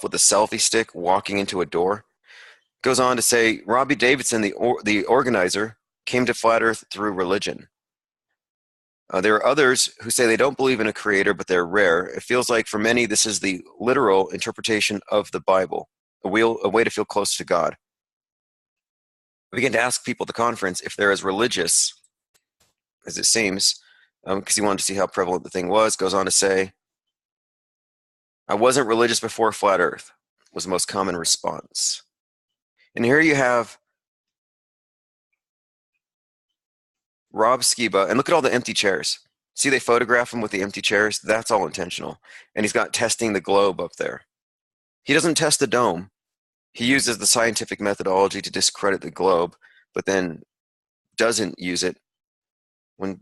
with a selfie stick walking into a door. Goes on to say, Robbie Davidson, the organizer, came to Flat Earth through religion. There are others who say they don't believe in a creator, but they're rare. It feels like for many, this is the literal interpretation of the Bible, a way to feel close to God. I began to ask people at the conference if they're as religious as it seems, because he wanted to see how prevalent the thing was. Goes on to say, I wasn't religious before Flat Earth, was the most common response. And here you have Rob Skiba, and look at all the empty chairs. See, they photograph him with the empty chairs? That's all intentional. And he's got testing the globe up there. He doesn't test the dome. He uses the scientific methodology to discredit the globe, but then doesn't use it when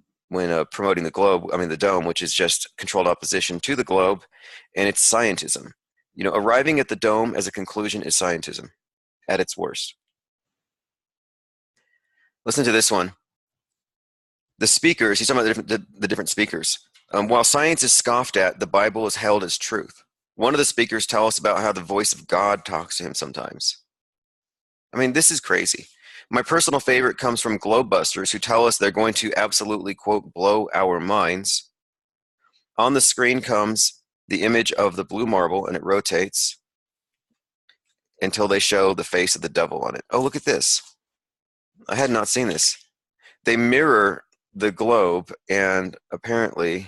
promoting the dome, which is just controlled opposition to the globe, and it's scientism. Arriving at the dome as a conclusion is scientism at its worst. Listen to this one. The speakers, he's talking about the different speakers. While science is scoffed at, the Bible is held as truth. One of the speakers tell us about how the voice of God talks to him sometimes. I mean, this is crazy. My personal favorite comes from Globebusters, who tell us they're going to absolutely, quote, blow our minds. On the screen comes the image of the blue marble, and it rotates until they show the face of the devil on it. Oh, look at this. I had not seen this. They mirror the globe, and apparently,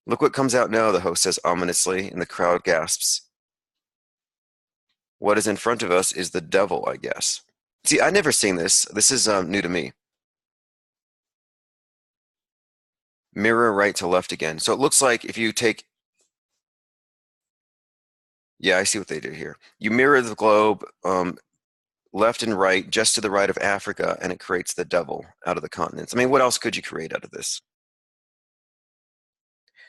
look what comes out now, the host says ominously, and the crowd gasps. What is in front of us is the devil, I guess. See, I've never seen this. This is new to me. Mirror right to left again. So it looks like if you take... Yeah, I see what they do here. You mirror the globe left and right, just to the right of Africa, and it creates the devil out of the continents. I mean, what else could you create out of this?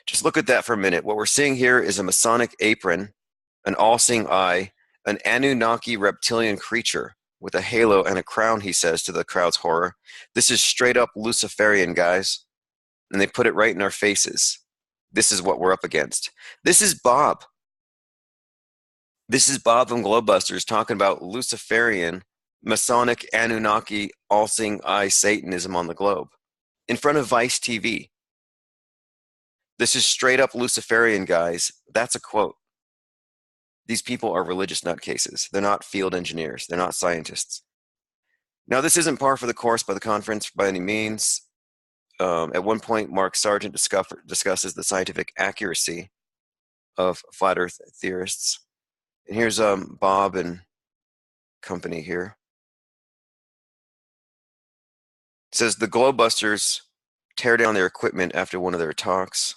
Just look at that for a minute. What we're seeing here is a Masonic apron, an all-seeing eye, an Anunnaki reptilian creature with a halo and a crown, he says to the crowd's horror. This is straight up Luciferian, guys. And they put it right in our faces. This is what we're up against. This is Bob. This is Bob from Globebusters talking about Luciferian, Masonic, Anunnaki, all-seeing eye Satanism on the globe in front of Vice TV. This is straight up Luciferian, guys. That's a quote. These people are religious nutcases. They're not field engineers. They're not scientists. Now, this isn't par for the course by the conference by any means. At one point, Mark Sargent discusses the scientific accuracy of flat Earth theorists. And here's Bob and company here. It says the Globebusters tear down their equipment after one of their talks.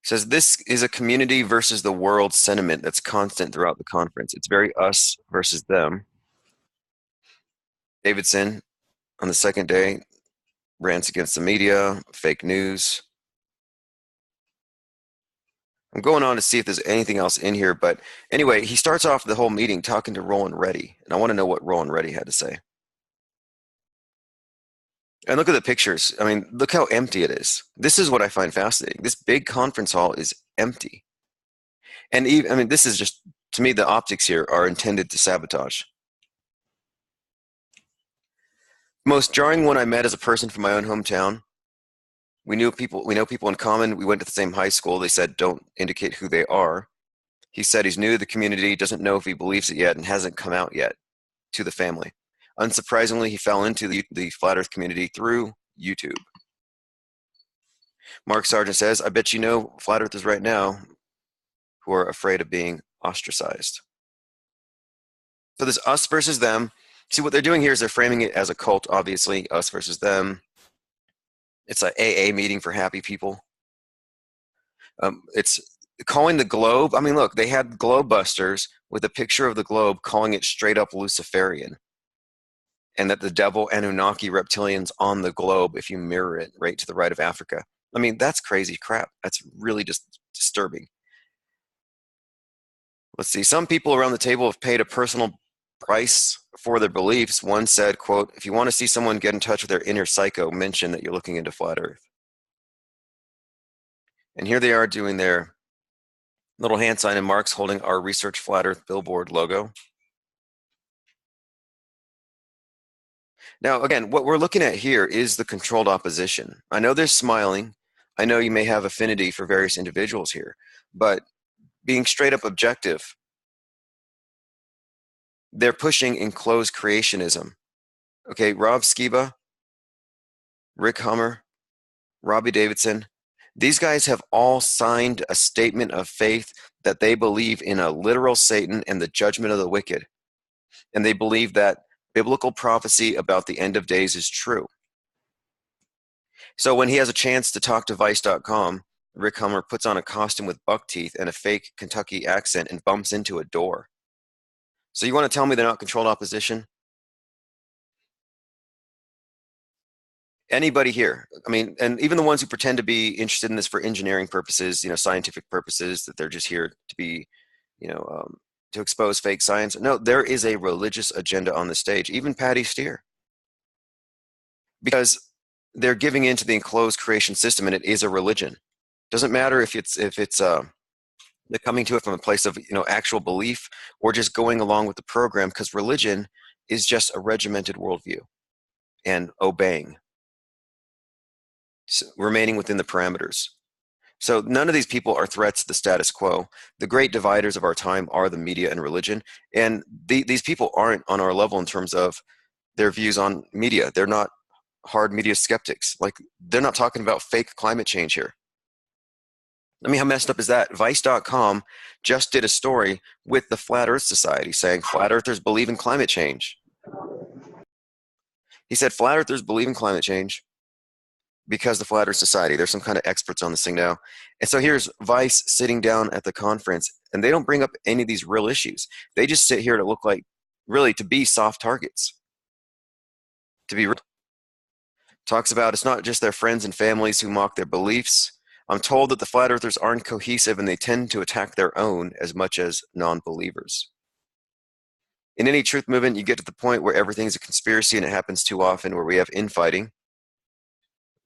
It says this is a community versus the world sentiment that's constant throughout the conference. It's very us versus them. Davidson, on the second day, rants against the media, fake news. I'm going on to see if there's anything else in here, but anyway, he starts off the whole meeting talking to ROLAN REDDY, and I want to know what ROLAN REDDY had to say. And look at the pictures. I mean, look how empty it is. This is what I find fascinating. This big conference hall is empty. And even, I mean, this is just, to me, the optics here are intended to sabotage. Most jarring one I met as a person from my own hometown. We know people in common. We went to the same high school. They said, don't indicate who they are. He said he's new to the community, doesn't know if he believes it yet, and hasn't come out yet to the family. Unsurprisingly, he fell into the Flat Earth community through YouTube. Mark Sargent says, I bet you know Flat Earthers right now who are afraid of being ostracized. So this us versus them. See, what they're doing here is they're framing it as a cult, obviously, us versus them. It's an AA meeting for happy people. It's calling the globe. I mean, look, they had Globebusters with a picture of the globe calling it straight up Luciferian. And that the devil Anunnaki reptilians on the globe if you mirror it right to the right of Africa. I mean, that's crazy crap. That's really just disturbing. Let's see. Some people around the table have paid a personal price for their beliefs. One said, quote, if you want to see someone get in touch with their inner psycho, mention that you're looking into Flat Earth. And here they are doing their little hand sign, and Mark's holding our Research Flat Earth billboard logo. Now, again, what we're looking at here is the controlled opposition. I know they're smiling. I know you may have affinity for various individuals here, but being straight up objective, they're pushing enclosed creationism. Okay, Rob Skiba, Rick Hummer, Robbie Davidson, these guys have all signed a statement of faith that they believe in a literal Satan and the judgment of the wicked. And they believe that biblical prophecy about the end of days is true. So when he has a chance to talk to Vice.com, Rick Hummer puts on a costume with buck teeth and a fake Kentucky accent and bumps into a door. So you want to tell me they're not controlled opposition? Anybody here? I mean, and even the ones who pretend to be interested in this for engineering purposes, scientific purposes, that they're just here to be, to expose fake science. No, there is a religious agenda on the stage, even Patty Steer. Because they're giving into the enclosed creation system, and it is a religion. Doesn't matter if it's they're coming to it from a place of actual belief or just going along with the program, because religion is just a regimented worldview and obeying, so remaining within the parameters. So none of these people are threats to the status quo. The great dividers of our time are the media and religion, and these people aren't on our level in terms of their views on media. They're not hard media skeptics. Like, they're not talking about fake climate change here. I mean, how messed up is that? Vice.com just did a story with the Flat Earth Society saying flat earthers believe in climate change. He said flat earthers believe in climate change because the Flat Earth Society, there's some kind of experts on this thing now. And so here's Vice sitting down at the conference, and they don't bring up any of these real issues. They just sit here to look like, really, to be soft targets. To be real. Talks about it's not just their friends and families who mock their beliefs. I'm told that the flat earthers aren't cohesive and they tend to attack their own as much as non-believers. In any truth movement, you get to the point where everything's a conspiracy, and it happens too often, where we have infighting.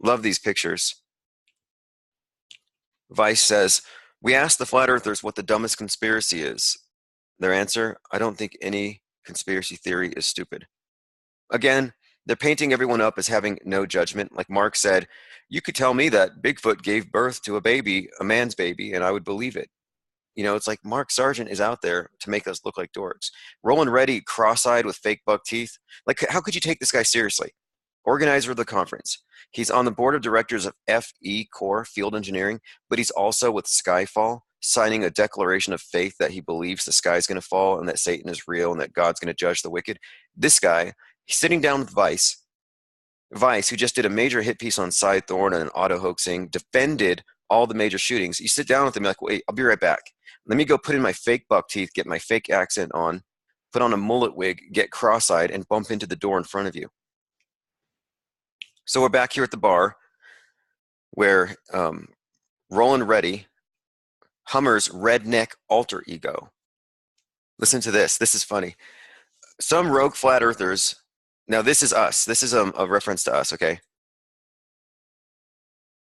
Love these pictures. Vice says, we asked the flat earthers what the dumbest conspiracy is. Their answer, I don't think any conspiracy theory is stupid. Again, they're painting everyone up as having no judgment. Like Mark said, you could tell me that Bigfoot gave birth to a baby, a man's baby, and I would believe it. It's like Mark Sargent is out there to make us look like dorks. ROLAN REDDY, cross-eyed with fake buck teeth. Like, how could you take this guy seriously? Organizer of the conference. He's on the board of directors of FE Core Field Engineering, but he's also with Skyfall, signing a declaration of faith that he believes the sky's going to fall and that Satan is real and that God's going to judge the wicked. This guy, he's sitting down with Vice, who just did a major hit piece on Cy Thorne and auto hoaxing, defended all the major shootings. You sit down with him, like, wait, I'll be right back. Let me go put in my fake buck teeth, get my fake accent on, put on a mullet wig, get cross-eyed, and bump into the door in front of you. So we're back here at the bar where ROLAN REDDY, Hummer's redneck alter ego. Listen to this. This is funny. Some rogue flat earthers. Now, this is us. This is a reference to us, okay?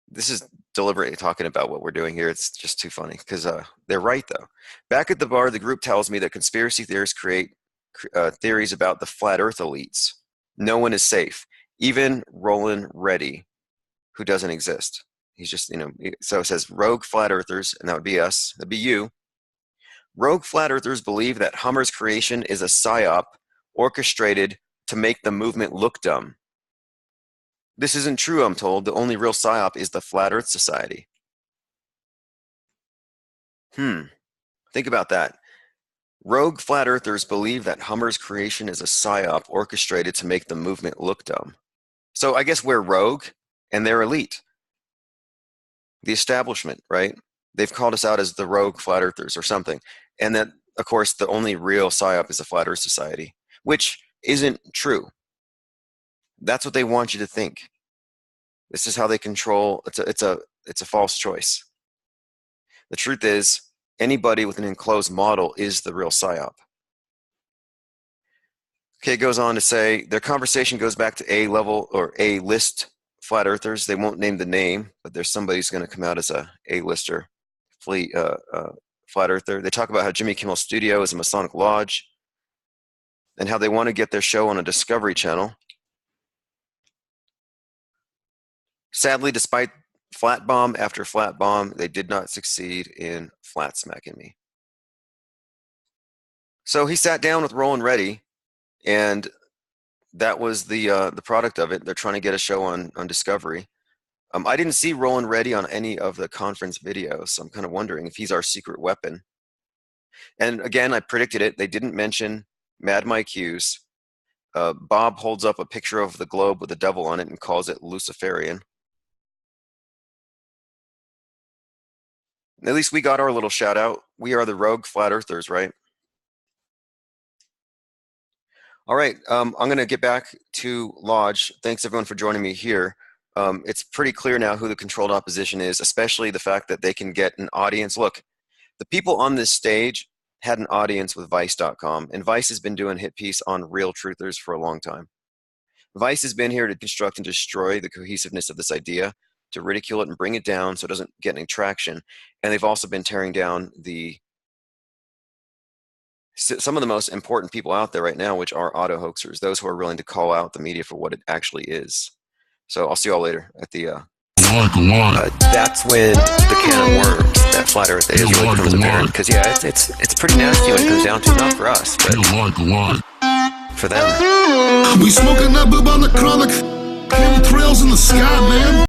This is deliberately talking about what we're doing here. It's just too funny because they're right, though. Back at the bar, the group tells me that conspiracy theorists create theories about the flat earth elites. No one is safe. Even ROLAN REDDY, who doesn't exist. He's just, so it says rogue flat earthers, and that would be us. That'd be you. Rogue flat earthers believe that Hummer's creation is a psyop orchestrated to make the movement look dumb. This isn't true, I'm told. The only real psyop is the Flat Earth Society. Think about that. Rogue flat earthers believe that Hummer's creation is a psyop orchestrated to make the movement look dumb. So I guess we're rogue and they're elite. The establishment, right? They've called us out as the rogue flat earthers or something. And that, of course, the only real psyop is the Flat Earth Society, which isn't true. That's what they want you to think. This is how they control. It's a false choice. The truth is, anybody with an enclosed model is the real psyop. Okay, it goes on to say their conversation goes back to A-level or A-list flat earthers. They won't name the name, but there's somebody who's going to come out as a A-lister flat earther. They talk about how Jimmy Kimmel's studio is a Masonic lodge and how they want to get their show on a Discovery Channel. Sadly, despite flat bomb after flat bomb, they did not succeed in flat smacking me. So he sat down with ROLAN REDDY, and that was the product of it. They're trying to get a show on Discovery. I didn't see ROLAN REDDY on any of the conference videos, so I'm kind of wondering if he's our secret weapon. And again, I predicted it. They didn't mention Mad Mike Hughes. Bob holds up a picture of the globe with the devil on it and calls it Luciferian. At least we got our little shout out. We are the rogue flat earthers, right? All right, I'm going to get back to Lodge. Thanks everyone for joining me here. It's pretty clear now who the controlled opposition is, especially the fact that they can get an audience. Look, the people on this stage had an audience with Vice.com, and Vice has been doing hit piece on real truthers for a long time. Vice has been here to construct and destroy the cohesiveness of this idea, to ridicule it and bring it down so it doesn't get any traction. And they've also been tearing down some of the most important people out there right now, which are auto hoaxers, those who are willing to call out the media for what it actually is. So I'll see you all later at the that's when the can of worms that flat earth is really becomes apparent, because yeah, it's pretty nasty when it comes down to it. Not for us, but for them. We smoking that boob on the chronic, chemtrails in the sky, man.